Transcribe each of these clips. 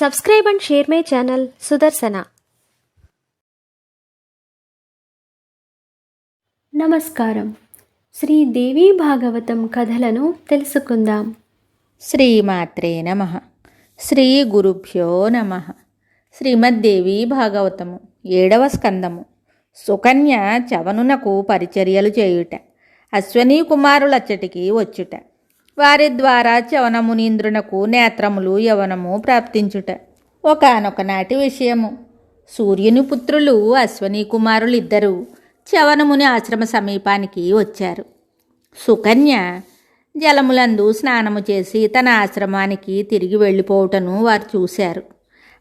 Subscribe and share my channel Sudarsana. నమస్కారం. శ్రీ దేవి భాగవతం కథలను తెలుసుకుందాం. శ్రీమాత్రే నమః. శ్రీ గురుభ్యో నమః. శ్రీమద్దేవి భాగవతము 7వ స్కందము. సుకన్య చవనునకు పరిచర్యలు చేయుట, అశ్వనీ కుమారులచ్చటికి వచ్చుట, వారి ద్వారా చవనమునీంద్రునకు నేత్రములు యవనము ప్రాప్తించుట. ఒకానొక నాటి విషయము. సూర్యుని పుత్రులు అశ్వనీ కుమారులిద్దరూ చవనముని ఆశ్రమ సమీపానికి వచ్చారు. సుకన్య జలములందు స్నానము చేసి తన ఆశ్రమానికి తిరిగి వెళ్ళిపోవటను వారు చూశారు.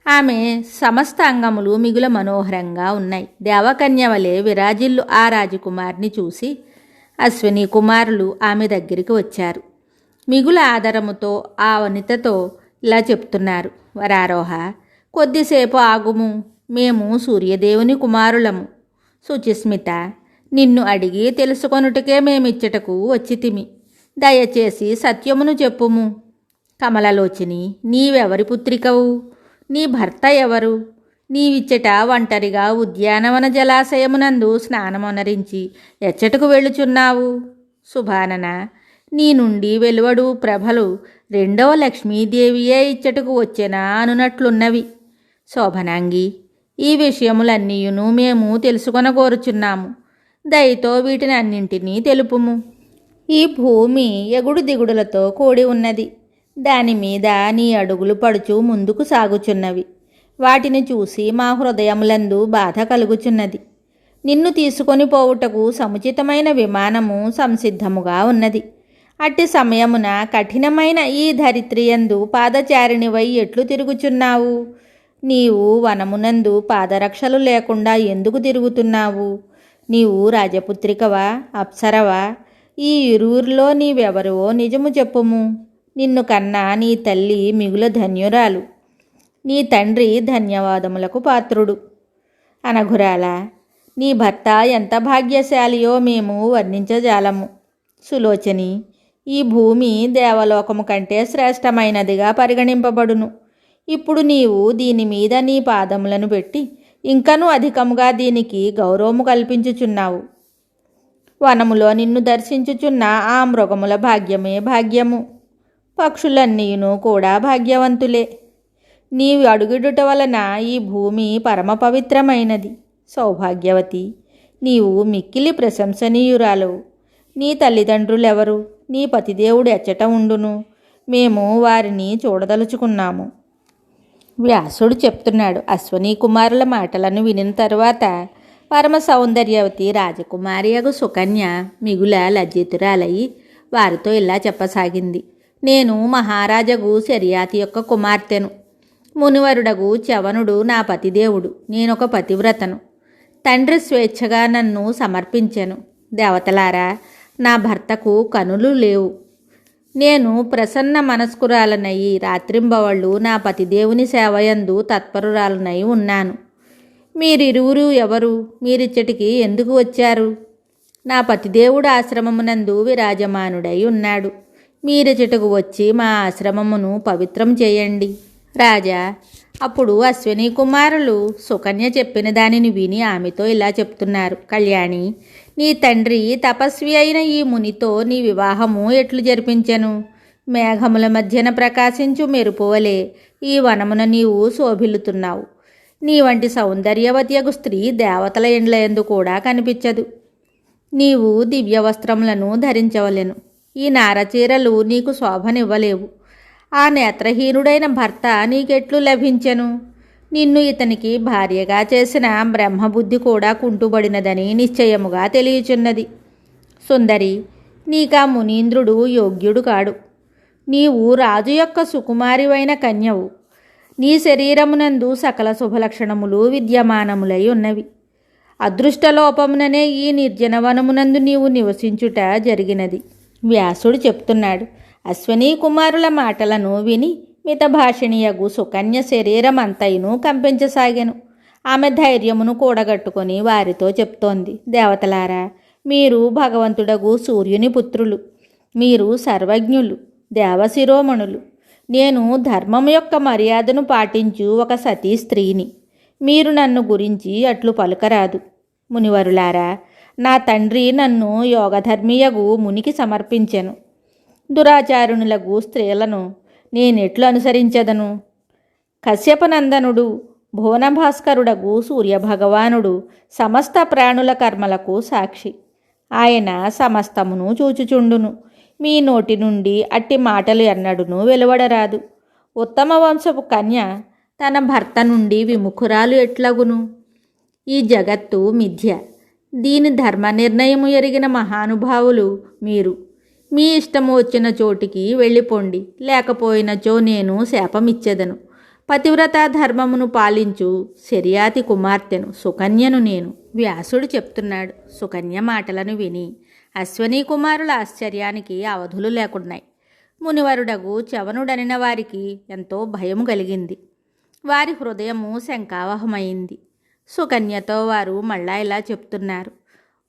ఆమె సమస్త అంగములు మిగుల మనోహరంగా ఉన్నాయి. దేవకన్య వలె విరాజిల్లు ఆ రాజకుమారిని చూసి అశ్వనీ కుమారులు ఆమె దగ్గరికి వచ్చారు. మిగుల ఆదరముతో ఆ వనితతో ఇలా చెప్తున్నారు: వరారోహ, కొద్దిసేపు ఆగుము, మేము సూర్యదేవుని కుమారులము. శుచిస్మిత, నిన్ను అడిగి తెలుసుకొనుటకే మేమిచ్చటకు వచ్చితిమి. దయచేసి సత్యమును చెప్పుము. కమలలోచిని, నీవెవరి పుత్రికవు? నీ భర్త ఎవరు? నీవిచ్చట ఒంటరిగా ఉద్యానవన జలాశయమునందు స్నానమొనరించి ఎచ్చటకు వెళ్ళుచున్నావు? శుభానన, నీ నుండి వెలువడు ప్రభలు 2వ లక్ష్మీదేవియే ఇచ్చటకు వచ్చెనా అనునట్లున్నవి. శోభనాంగి, ఈ విషయములన్నీయును మేము తెలుసుకొనగోరుచున్నాము. దయతో వీటిని అన్నింటినీ తెలుపుము. ఈ భూమి ఎగుడు దిగుడులతో కూడి ఉన్నది. దానిమీద నీ అడుగులు పడుచు ముందుకు సాగుచున్నవి. వాటిని చూసి మా హృదయములందు బాధ కలుగుచున్నది. నిన్ను తీసుకొని పోవుటకు సముచితమైన విమానము సంసిద్ధముగా ఉన్నది. అట్టి సమయమున కఠినమైన ఈ ధరిత్రియందు పాదచారిణివై ఎట్లు తిరుగుచున్నావు? నీవు వనమునందు పాదరక్షలు లేకుండా ఎందుకు తిరుగుతున్నావు? నీవు రాజపుత్రికవా, అప్సరవా? ఈ ఇరువురిలో నీవెవరో నిజము చెప్పుము. నిన్ను కన్నా నీ తల్లి మిగుల ధన్యురాలు. నీ తండ్రి ధన్యవాదములకు పాత్రుడు. అనఘురాల, నీ భర్త ఎంత భాగ్యశాలియో మేము వర్ణించజాలము. సులోచని, ఈ భూమి దేవలోకము కంటే శ్రేష్టమైనదిగా పరిగణింపబడును. ఇప్పుడు నీవు దీని మీద నీ పాదములను పెట్టి ఇంకనూ అధికముగా దీనికి గౌరవము కల్పించుచున్నావు. వనములో నిన్ను దర్శించుచున్న ఆ మృగముల భాగ్యమే భాగ్యము. పక్షులన్నీయును కూడా భాగ్యవంతులే. నీవు అడుగుడుట వలన ఈ భూమి పరమ పవిత్రమైనది. సౌభాగ్యవతి, నీవు మిక్కిలి ప్రశంసనీయురాలవు. నీ తల్లిదండ్రులెవరు? నీ పతిదేవుడు ఎచ్చట ఉండును? మేము వారిని చూడదలుచుకున్నాము. వ్యాసుడు చెప్తున్నాడు. అశ్వనీ కుమారుల మాటలను వినిన తరువాత పరమ సౌందర్యవతి రాజకుమారియగు సుకన్య మిగుల లజ్జితురాలయ్యి వారితో ఇలా చెప్పసాగింది: నేను మహారాజగు శర్యాతి యొక్క కుమార్తెను. మునివరుడగు చవనుడు నా పతిదేవుడు. నేనొక పతివ్రతను. తండ్రి స్వేచ్ఛగా నన్ను సమర్పించెను. దేవతలారా, నా భర్తకు కనులు లేవు. నేను ప్రసన్న మనస్కురాలనయి రాత్రింబవళ్ళు నా పతిదేవుని సేవయందు తత్పరురాలనై ఉన్నాను. మీరిరువురు ఎవరు? మీరిచ్చటికి ఎందుకు వచ్చారు? నా పతిదేవుడు ఆశ్రమమునందు విరాజమానుడై ఉన్నాడు. మీరిచ్చటకు వచ్చి మా ఆశ్రమమును పవిత్రం చేయండి. రాజా, అప్పుడు అశ్వనీ కుమారులు సుకన్య చెప్పిన దానిని విని ఆమెతో ఇలా చెప్తున్నారు: కళ్యాణి, నీ తండ్రి తపస్వి అయిన ఈ మునితో నీ వివాహము ఎట్లు జరిపించెను? మేఘముల మధ్యన ప్రకాశించు మెరుపువలే ఈ వనమున నీవు శోభిల్లుతున్నావు. నీ వంటి సౌందర్యవతియగు స్త్రీ దేవతల ఇండ్లయందు కూడా కనిపించదు. నీవు దివ్య వస్త్రములను ధరించవలెను. ఈ నారచీరలు నీకు శోభనివ్వలేవు. ఆ నేత్రహీనుడైన భర్త నీకెట్లు లభించెను? నిన్ను ఇతనికి భార్యగా చేసిన బ్రహ్మబుద్ధి కూడా కుంటుబడినదని నిశ్చయముగా తెలియచున్నది. సుందరి, నీకా మునీంద్రుడు యోగ్యుడు కాడు. నీవు రాజు యొక్క సుకుమారివైన కన్యవు. నీ శరీరమునందు సకల శుభలక్షణములు విద్యమానములై ఉన్నవి. అదృష్టలోపముననే ఈ నిర్జనవనమునందు నీవు నివసించుట జరిగినది. వ్యాసుడు చెప్తున్నాడు. అశ్వనీ కుమారుల మాటలను విని మితభాషిణియగు సుకన్య శరీరమంతయును కంపించసాగెను. ఆమె ధైర్యమును కూడగట్టుకొని వారితో చెప్తోంది: దేవతలారా, మీరు భగవంతుడగు సూర్యుని పుత్రులు. మీరు సర్వజ్ఞులు, దేవశిరోమణులు. నేను ధర్మం యొక్క మర్యాదను పాటించు ఒక సతీ స్త్రీని. మీరు నన్ను గురించి అట్లు పలుకరాదు. మునివరులారా, నా తండ్రి నన్ను యోగధర్మీయగు మునికి సమర్పించెను. దురాచారుణులకు స్త్రీలను నేనెట్లు అనుసరించదను? కశ్యపనందనుడు భువనభాస్కరుడగు సూర్యభగవానుడు సమస్త ప్రాణుల కర్మలకు సాక్షి. ఆయన సమస్తమును చూచుచుండును. మీ నోటి నుండి అట్టి మాటలు ఎన్నడును వెలువడరాదు. ఉత్తమ వంశపు కన్య తన భర్త నుండి విముఖురాలు ఎట్లగును? ఈ జగత్తు మిథ్య. దీని ధర్మ నిర్ణయము ఎరిగిన మహానుభావులు మీరు. మీ ఇష్టము వచ్చిన చోటికి వెళ్ళిపోండి, లేకపోయినచో నేను శాపమిచ్చెదను. పతివ్రత ధర్మమును పాలించు శర్యాతి కుమార్తెను సుకన్యను నేను. వ్యాసుడు చెప్తున్నాడు. సుకన్య మాటలను విని అశ్వనీ కుమారుల ఆశ్చర్యానికి అవధులు లేకున్నాయి. మునివరుడగు చవనుడనిన వారికి ఎంతో భయము కలిగింది. వారి హృదయము శంకావహమైంది. సుకన్యతో వారు మళ్ళా ఇలా చెప్తున్నారు.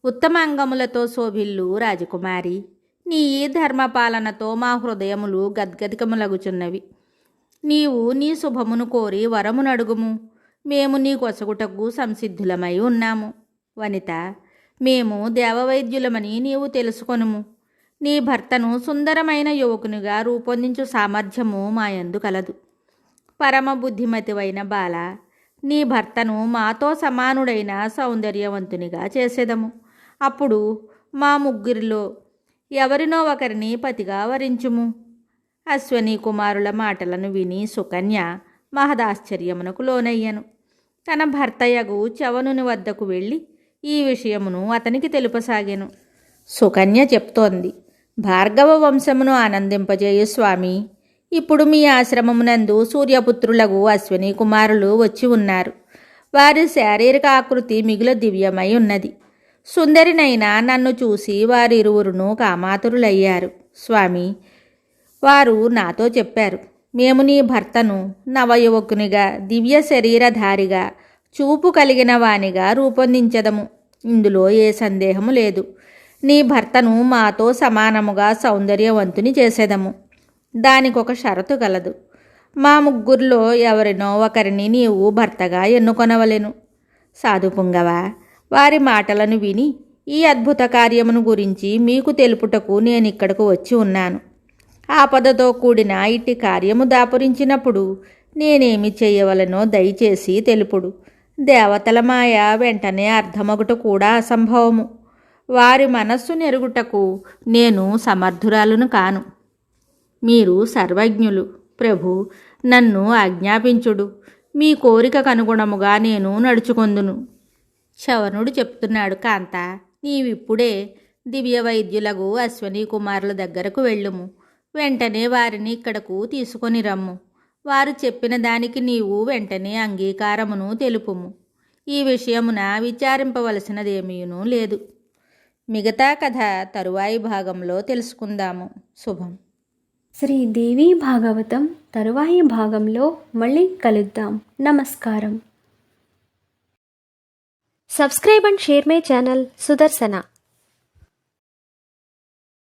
ఉత్తమ అంగములతో శోభిల్లు రాజకుమారి, నీ ఈ ధర్మపాలనతో మా హృదయములు గద్గదికములగుచున్నవి. నీవు నీ శుభమును కోరి వరమునడుగుము. మేము నీ కొసగుటకు సంసిద్ధులమై ఉన్నాము. వనిత, మేము దేవవైద్యులమని నీవు తెలుసుకొనుము. నీ భర్తను సుందరమైన యువకునిగా రూపొందించు సామర్థ్యము మాయందు కలదు. పరమ బుద్ధిమతివైన బాల, నీ భర్తను మాతో సమానుడైన సౌందర్యవంతునిగా చేసేదము. అప్పుడు మా ముగ్గురిలో ఎవరినో ఒకరిని పతిగా వరించుము. అశ్వనీ కుమారుల మాటలను విని సుకన్య మహదాశ్చర్యమునకు లోనయ్యను. తన భర్తయగు చవనుని వద్దకు వెళ్ళి ఈ విషయమును అతనికి తెలుపసాగెను. సుకన్య చెప్తోంది. భార్గవ వంశమును ఆనందింపజేయు స్వామి, ఇప్పుడు మీ ఆశ్రమమునందు సూర్యపుత్రులకు అశ్వనీ కుమారులు వచ్చి ఉన్నారు. వారి శారీరక ఆకృతి మిగుల దివ్యమై ఉన్నది. సుందరినైనా నన్ను చూసి వారిరువురును కామాతురులయ్యారు. స్వామి, వారు నాతో చెప్పారు, మేము నీ భర్తను నవయువకునిగా దివ్య శరీరధారిగా చూపు కలిగిన వానిగా రూపొందించదము. ఇందులో ఏ సందేహము లేదు. నీ భర్తను మాతో సమానముగా సౌందర్యవంతుని చేసేదము. దానికొక షరతు కలదు. మా ముగ్గురిలో ఎవరినో ఒకరిని నీవు భర్తగా ఎన్నుకొనవలెను. సాధుపుంగవ, వారి మాటలను విని ఈ అద్భుత కార్యమును గురించి మీకు తెలుపుటకు నేనిక్కడకు వచ్చి ఉన్నాను. ఆపదతో కూడిన ఇట్టి కార్యము దాపురించినప్పుడు నేనేమి చేయవలనో దయచేసి తెలుపుడు. దేవతల మాయ వెంటనే అర్థమగుట కూడా అసంభవము. వారి మనస్సు నెరుగుటకు నేను సమర్థురాలును కాను. మీరు సర్వజ్ఞులు. ప్రభు, నన్ను ఆజ్ఞాపించుడు. మీ కోరికకు అనుగుణముగా నేను నడుచుకొందును. చవనుడు చెప్తున్నాడు. కాంత, నీవిప్పుడే దివ్య వైద్యులకు అశ్వనీ కుమారుల దగ్గరకు వెళ్ళుము. వెంటనే వారిని ఇక్కడకు తీసుకొని రమ్ము. వారు చెప్పిన దానికి నీవు వెంటనే అంగీకారమును తెలుపుము. ఈ విషయమున విచారింపవలసినదేమీనూ లేదు. మిగతా కథ తరువాయి భాగంలో తెలుసుకుందాము. శుభం. శ్రీ దేవీ భాగవతం తరువాయి భాగంలో మళ్ళీ కలుద్దాం. నమస్కారం. Subscribe and share my channel Sudarshana.